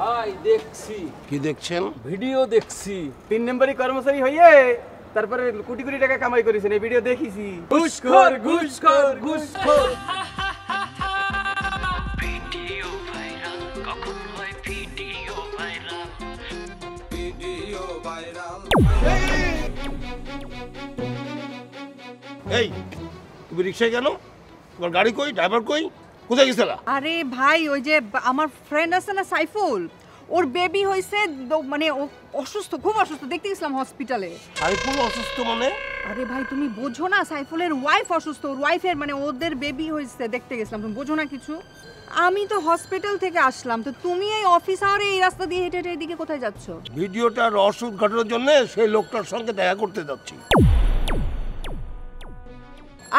ভাই দেখছি। কি দেখছেন? ভিডিও দেখছি। 3 নম্বরই কর্মচারী হইয়ে তারপরে কোটি কোটি টাকা কামাই করেছেন, এই ভিডিও দেখিছি। ঘুষখোর ঘুষখোর ঘুষখোর। ভিডিও ভাইরাল কখন হয় ভিডিও ভাইরাল ভিডিও ভাইরাল এই তুমি রিকশায় কেন? তোমার গাড়ি কই? ড্রাইভার কই? কোথায় গেছিলা? আরে ভাই ওই যে আমার ফ্রেন্ড আছে না সাইফুল, ওর বেবি হইছে, মানে ও অসুস্থ, খুব অসুস্থ, দেখতে গেছিলাম হসপিটালে। সাইফুল অসুস্থ মানে? আরে ভাই তুমি বোঝো না, সাইফুলের ওয়াইফ অসুস্থ, ওর ওয়াইফের মানে ওদের বেবি হইছে, দেখতে গেছিলাম। তুমি বোঝো না কিছু? আমি তো হসপিটাল থেকে আসলাম, তো তুমি এই অফিস আওয়ারে এই রাস্তা দিয়ে হেঁটে হেঁটে এদিকে কোথায় যাচ্ছ? ভিডিওটা রহস্য উদ্ঘাটনের জন্য সেই লোকটার সঙ্গে দেখা করতে যাচ্ছি।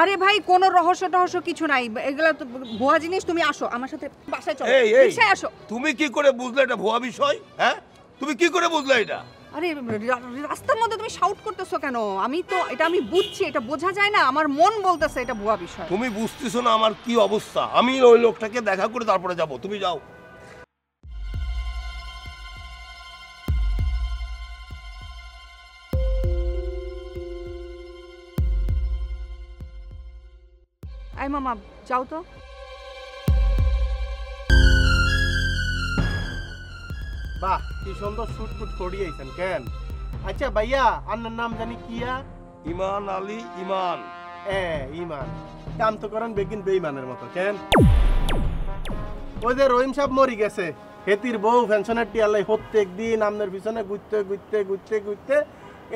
আরে ভাই কোনো রহস্য টহস্য কিছু নাই, এগুলা তো ভুয়া জিনিস। তুমি আসো আমার সাথে বাসায় চলো, রিকশায় আসো। তুমি কি করে বুঝলে এটা ভুয়া বিষয়? হ্যাঁ, তুমি কি করে বুঝলে এটা? আরে রাস্তার মধ্যে তুমি শাউট করতেছো কেন? আমি তো এটা আমি বুঝছি, এটা বোঝা যায় না? আমার মন বলতেছে এটা ভুয়া বিষয়। তুমি বুঝতেছো না আমার কি অবস্থা? আমি ওই লোকটাকে দেখা করে তারপরে যাব, তুমি যাও। আই মামা যাও তো। বাহ, কি সুন্দর শুট ফুট করিয়েছেন কেন? আচ্ছা ভাইয়া, আপনার নাম জানি কিয়া? ইমান আলী ইমান। ইমান। কাম তো করেন বেগিন বেইমানের মতো কেন? ওই যে রহিম সাহেব মরি গেছে, হেতির বউ পেনশনের টিয়ালাই প্রত্যেক দিন আপনার পিছনে ঘুরতে ঘুরতে ঘুরতে ঘুরতে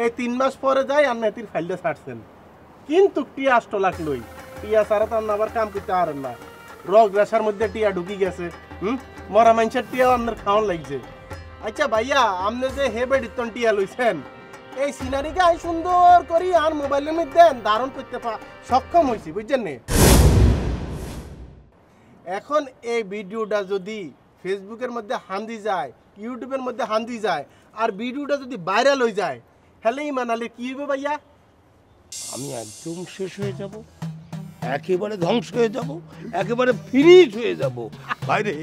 এই 3 মাস পরে যায় আর নেতির ফাইলটা ছাড়ছেন। কিন্তু টিয়া 8 লাখ লই, টিয়া ছাড়া তো আবার কাম করতে পারেন না। রগ রেশার মধ্যে টিয়া ঢুকি গেছে। মরা মানুষের টিয়াও আপনার খাওয়ান লাগছে। আচ্ছা ভাইয়া, আপনি যে হেবেডিতন টিয়া লইছেন, এই সিনারিকে আমি সুন্দর করি আর মোবাইলের মধ্যে ধারণ করতে সক্ষম হয়েছি, বুঝছেন নি? এখন এই ভিডিওটা যদি ফেসবুকের মধ্যে হান্দি যায়, ইউটিউবের মধ্যে হান্দি যায়, আর ভিডিওটা যদি ভাইরাল হয়ে যায়, হ্যালে ইমান আলী কি হবে ভাইয়া? আমি একদম শেষ হয়ে যাব, একেবারে ধ্বংস হয়ে যাব, একেবারে ফিনিশ হয়ে যাব। ভাইরে,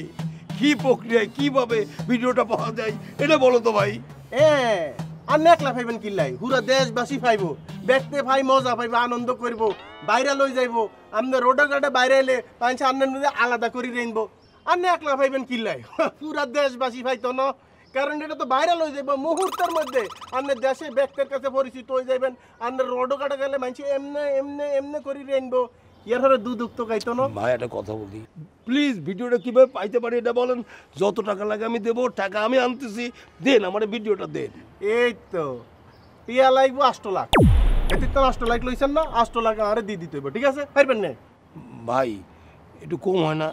কি প্রক্রিয়ায় কিভাবে ভিডিওটা পাওয়া যায় এটা বলো তো ভাই। আর একলা পাইবেন কিল্লাই, পুরা দেশবাসী পাইব, দেখতে পাই, মজা পাইব, আনন্দ করব, ভাইরাল হয়ে যাইব। আপনি রোডে ঘাটে বাইরে এলে পাঁচ আপনার মধ্যে আলাদা করে রেনবো। আর একলা পাইবেন কিল্লাই, পুরা দেশবাসী পাইতো না, কারণ এটা তো ভাইরাল হয়ে যাবে মুহূর্তের মধ্যে। আপনি দেশে ব্যক্তির কাছে পরিচিত হয়ে যাবেন, আপনার রোডে ঘাটে গেলে মানুষ এমনে এমনে এমনে করে রেনবো। এর হলে দুধ গাইতো না। ভাই একটা কথা বলি, প্লিজ ভিডিওটা কিভাবে পাইতে পারি এটা বলেন। যত টাকা লাগে আমি দেবো, টাকা আমি আনতেছি, দেন আমার ভিডিওটা দেন। এই তো টিয়া লাগবো 8 লাখ, এটির তো 8 লাখ লইছেন না, 8 লাখ আরে দিয়ে দিতে হবে, ঠিক আছে? পারবেন না ভাই? একটু কম হয় না?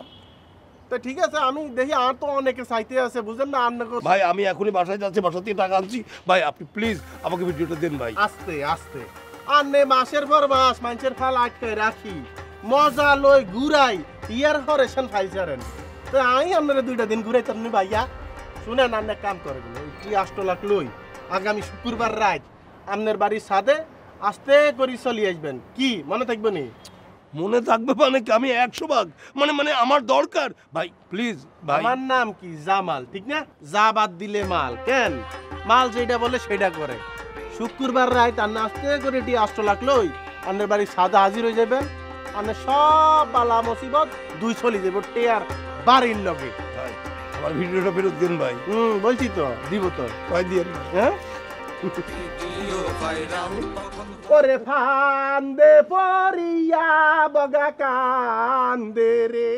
তো ঠিক আছে, আমি দেখি আর তো অনেকে চাইতে আছে, বুঝেন না? আপনাকে ভাই আমি এখনই বাসায় যাচ্ছি, বাসা থেকে টাকা আনছি। ভাই আপনি প্লিজ আমাকে ভিডিওটা দেন ভাই। আস্তে আস্তে আনে মাসের পর মাস মানুষের ফাল আটকে রাখি, মজা লই ঘুরাই, ইয়ার হরেশন ফাইল ছাড়েন। তো আমি আপনারা 2টা দিন ঘুরাই তেমনি ভাইয়া। শুনেন, আপনার কাম করে কি 8 লাখ লই আগামী শুক্রবার রাত আপনার বাড়ির ছাদে আস্তে করে চলে আসবেন। কি মনে থাকবে নি? মনে থাকবে মানে কি? আমি 100 ভাগ মানে আমার দরকার ভাই, প্লিজ ভাই। আমার নাম কি? জামাল, ঠিক না? যা বাদ দিলে মাল, কেন? মাল যেটা বলে সেটা করে। শুক্রবার রাত আর আস্তে করে 8 লাখ লই আপনার বাড়ির ছাদে হাজির হয়ে যাবেন। আপনার সব বালা মুসিবত দুই চলে যাবো টেয়ার বাড়ির লগে। ভাই আমার ভিডিওটা ফেরত দিন ভাই। বলছি তো দিব তো, ভাই দিয়ে। হ্যাঁ ভিডিও ভাইরাল ওরে ফান্দে পরিয়া বগা কান্দে রে।